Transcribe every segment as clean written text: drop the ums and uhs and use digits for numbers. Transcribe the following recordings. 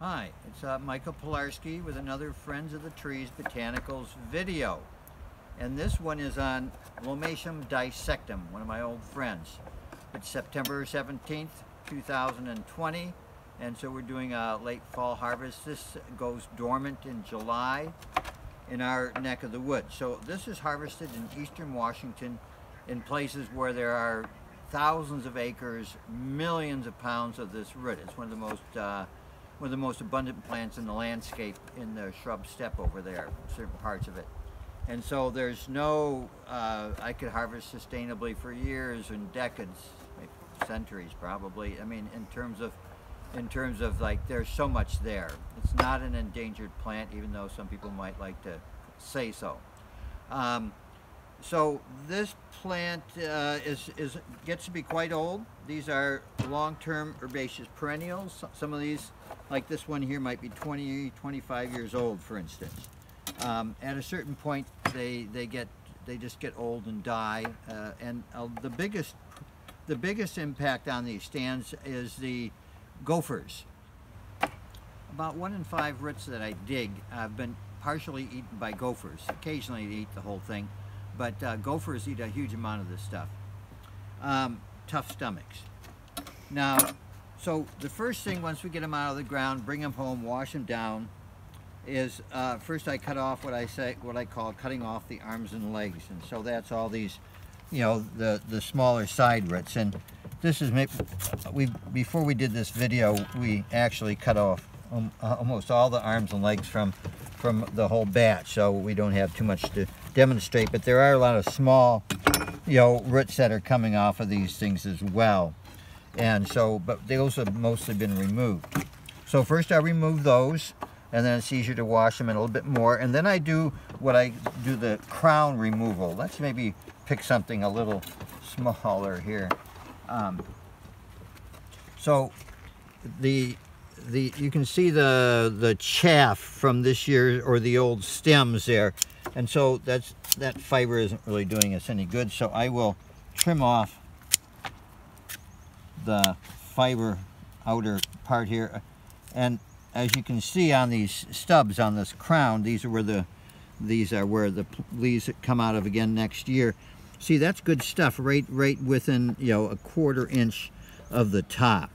Hi, it's Michael Pilarski with another Friends of the Trees Botanicals video. And this one is on Lomatium Dissectum, one of my old friends. It's September 17th, 2020, and so we're doing a late fall harvest. This goes dormant in July in our neck of the woods. So this is harvested in eastern Washington in places where there are thousands of acres, millions of pounds of this root. It's one of the most abundant plants in the landscape in the shrub steppe over there, certain parts of it. And so there's no, I could harvest sustainably for years and decades, maybe centuries probably. I mean, in terms of like, there's so much there. It's not an endangered plant, even though some people might like to say so. So this plant gets to be quite old. These are long-term herbaceous perennials. Some of these, like this one here, might be 20, 25 years old, for instance. At a certain point, they just get old and die. And the biggest impact on these stands is the gophers. About 1 in 5 roots that I dig have been partially eaten by gophers. Occasionally they eat the whole thing, but gophers eat a huge amount of this stuff. Tough stomachs. Now, so the first thing, once we get them out of the ground, bring them home, wash them down, is first I cut off what I call cutting off the arms and legs. And so that's all these, you know, the smaller side roots. And this is maybe, before we did this video, we actually cut off almost all the arms and legs from the whole batch, so we don't have too much to demonstrate. But there are a lot of small, you know, roots that are coming off of these things as well. And so, but those have mostly been removed. So first I remove those, and then it's easier to wash them in a little bit more. And then I do the crown removal. Let's maybe pick something a little smaller here. So you can see the chaff from this year, or the old stems there, and so that fiber isn't really doing us any good. So I will trim off the fiber outer part here, and as you can see on these stubs on this crown, these are where the leaves come out of again next year. See, that's good stuff right within, you know, a 1/4 inch of the top,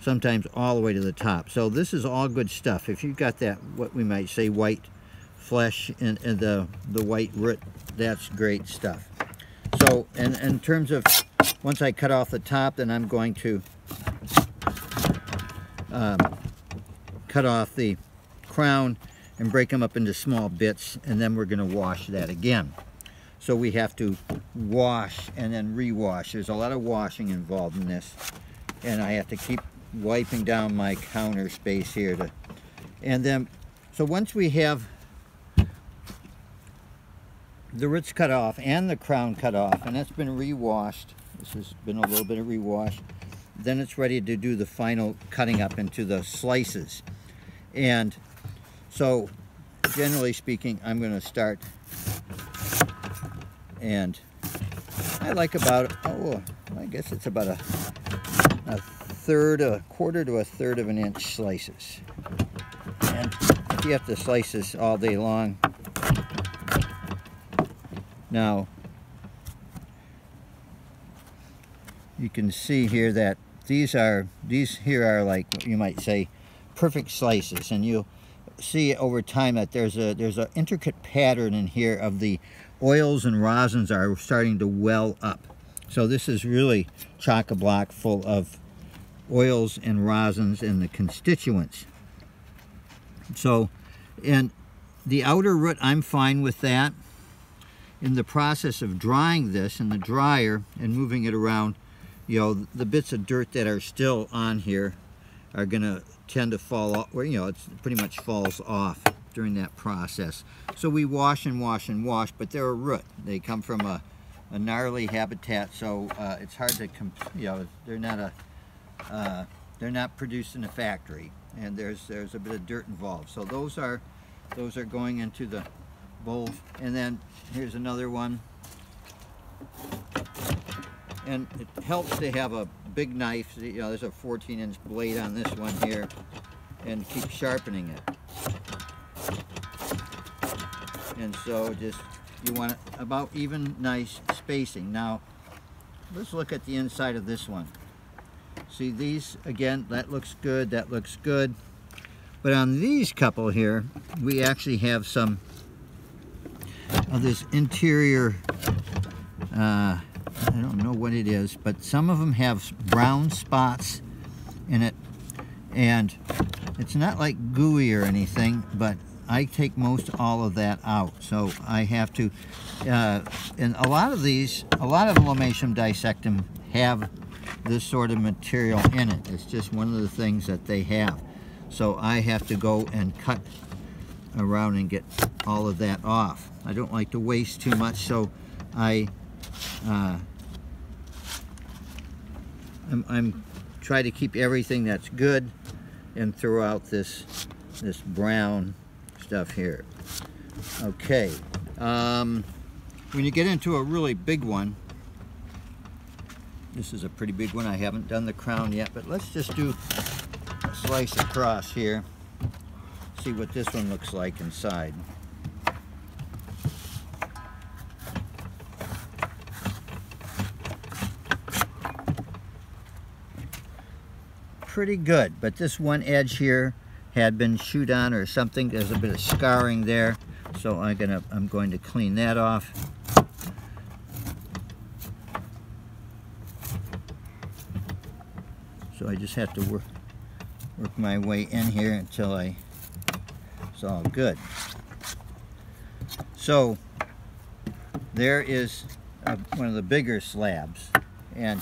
sometimes all the way to the top. So this is all good stuff. If you've got that, what we might say, white flesh and the white root, that's great stuff. So, and in terms of, once I cut off the top, then I'm going to cut off the crown and break them up into small bits, and then we're going to wash that again. So we have to wash and then rewash. There's a lot of washing involved in this, and I have to keep wiping down my counter space here and then, so once we have the roots cut off and the crown cut off, and that's been rewashed, this has been a little bit of rewash, then it's ready to do the final cutting up into the slices. And so generally speaking, I'm going to start, and I like about, I guess it's about a 1/4 to a 1/3 of an inch slices. And if you have to slice this all day long. Now, you can see here that these here are, like, what you might say, perfect slices, and you'll see over time that there's an intricate pattern in here of the oils and rosins are starting to well up. So this is really chock-a-block full of oils and rosins and the constituents. So, and the outer root, I'm fine with that. In the process of drying this in the dryer and moving it around, you know, the bits of dirt that are still on here are going to tend to fall off, or, you know, it pretty much falls off during that process. So we wash and wash and wash, but they're a root. They come from a gnarly habitat, so it's hard to, you know, they're not produced in a factory, and there's a bit of dirt involved. So those are going into the bowl. And then here's another one, and it helps to have a big knife. You know, there's a 14-inch blade on this one here, and keep sharpening it. And so just, you want about even, nice spacing. Now, let's look at the inside of this one. See these, again, that looks good, that looks good. But on these couple here, we actually have some of this interior, I don't know what it is, but some of them have brown spots in it. And it's not like gooey or anything, but I take most all of that out. So I have to, and a lot of Lomatium Dissectum have this sort of material in it. It's just one of the things that they have. So I have to go and cut around and get all of that off. I don't like to waste too much, so I'm try to keep everything that's good and throw out this brown stuff here. Okay, when you get into a really big one, this is a pretty big one. I haven't done the crown yet, but let's just do a slice across here. See what this one looks like inside. Pretty good, but this one edge here had been chewed on or something. There's a bit of scarring there, so I'm going to clean that off. So I just have to work my way in here until it's all good. So there is one of the bigger slabs, and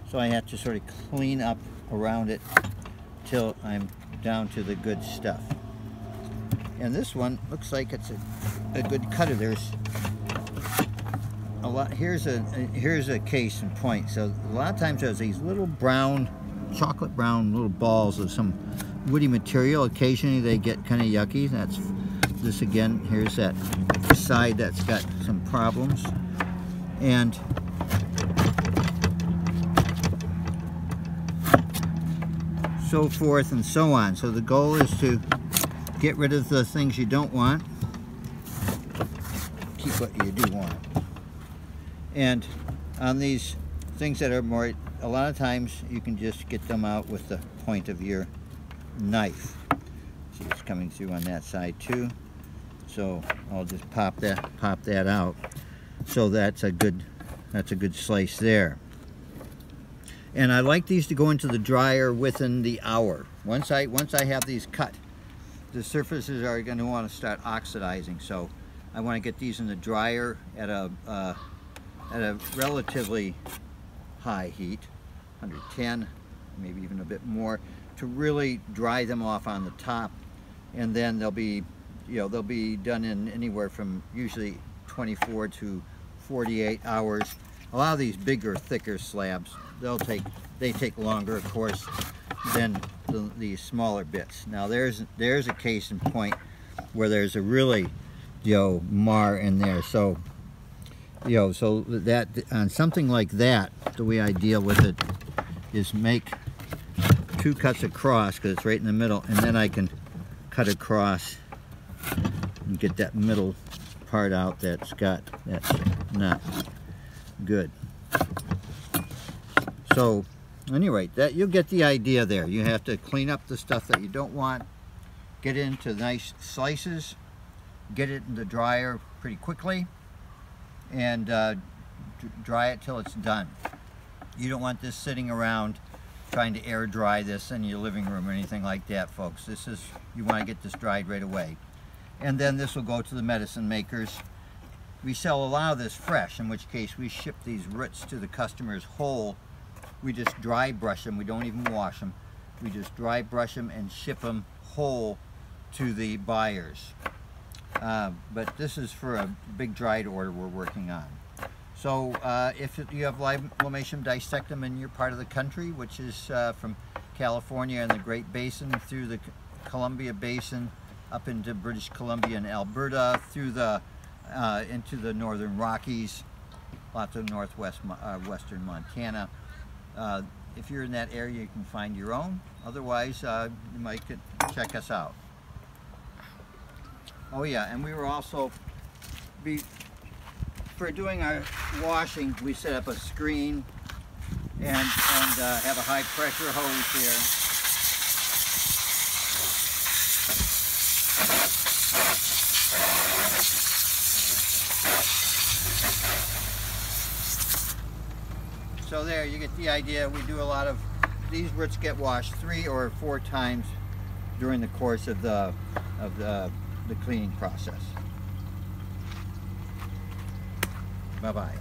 so I have to sort of clean up around it till I'm down to the good stuff. And this one looks like it's a good cutter. There's a lot. Here's a case in point. So a lot of times there's these little brown, chocolate brown little balls of some woody material. Occasionally they get kind of yucky. That's this again. Here's that side that's got some problems, and so forth and so on. So the goal is to get rid of the things you don't want, keep what you do want. And on these things that are more, a lot of times you can just get them out with the point of your knife. See, it's coming through on that side too. So I'll just pop that out. So that's a good slice there. And I like these to go into the dryer within the hour. Once I have these cut, the surfaces are going to want to start oxidizing. So I want to get these in the dryer at a relatively high heat, 110, maybe even a bit more, to really dry them off on the top. And then they'll be done in anywhere from usually 24 to 48 hours. A lot of these bigger, thicker slabs, they take longer, of course, than the smaller bits. Now there's a case in point where there's a really mar in there. So so that on something like that, the way I deal with it is make 2 cuts across, because it's right in the middle, and then I can cut across and get that middle part out that's not good. So anyway, you'll get the idea there. You have to clean up the stuff that you don't want, get it into nice slices, get it in the dryer pretty quickly, and dry it till it's done. You don't want this sitting around trying to air dry this in your living room or anything like that, folks. You want to get this dried right away. And then this will go to the medicine makers. We sell a lot of this fresh, in which case we ship these roots to the customers whole. We just dry brush them. We don't even wash them. We just dry brush them and ship them whole to the buyers. But this is for a big dried order we're working on. So if you have Lomatium Dissectum in your part of the country, which is from California and the Great Basin through the Columbia Basin up into British Columbia and Alberta, through the into the northern Rockies, lots of northwest western Montana, if you're in that area, you can find your own. Otherwise, you might check us out. Oh yeah, and we were also, for doing our washing, we set up a screen and have a high pressure hose here. So there, you get the idea. We do a lot of, these roots get washed 3 or 4 times during the course of the cleaning process. Bye-bye.